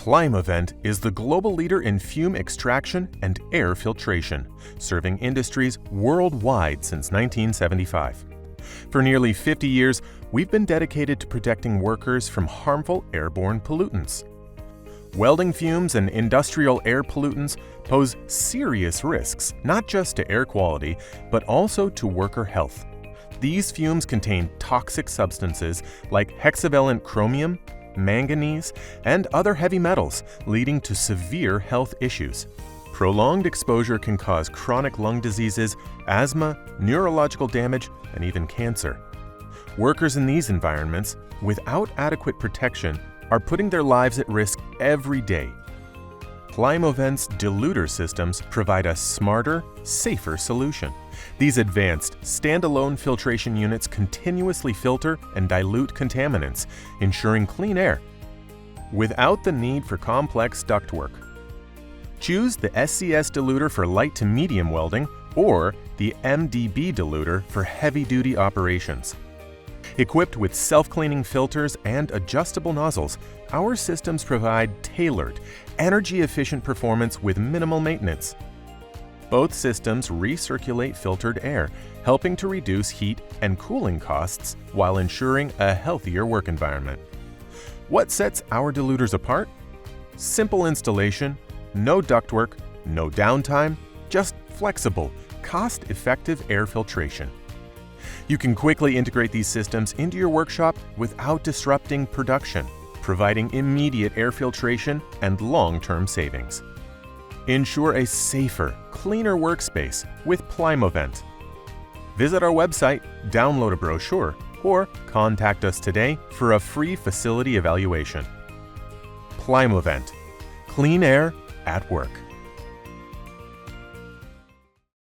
Removethefume is the global leader in fume extraction and air filtration, serving industries worldwide since 1975. For nearly 50 years, we've been dedicated to protecting workers from harmful airborne pollutants. Welding fumes and industrial air pollutants pose serious risks, not just to air quality, but also to worker health. These fumes contain toxic substances like hexavalent chromium, manganese, and other heavy metals, leading to severe health issues. Prolonged exposure can cause chronic lung diseases, asthma, neurological damage, and even cancer. Workers in these environments, without adequate protection, are putting their lives at risk every day. Removethefume's Diluter Systems provide a smarter, safer solution. These advanced, standalone filtration units continuously filter and dilute contaminants, ensuring clean air, without the need for complex ductwork. Choose the SCS diluter for light to medium welding or the MDB diluter for heavy-duty operations. Equipped with self-cleaning filters and adjustable nozzles, our systems provide tailored, energy-efficient performance with minimal maintenance. Both systems recirculate filtered air, helping to reduce heat and cooling costs while ensuring a healthier work environment. What sets our diluters apart? Simple installation, no ductwork, no downtime, just flexible, cost-effective air filtration. You can quickly integrate these systems into your workshop without disrupting production, providing immediate air filtration and long-term savings. Ensure a safer, cleaner workspace with Removethefume. Visit our website, download a brochure, or contact us today for a free facility evaluation. Removethefume. Clean air at work.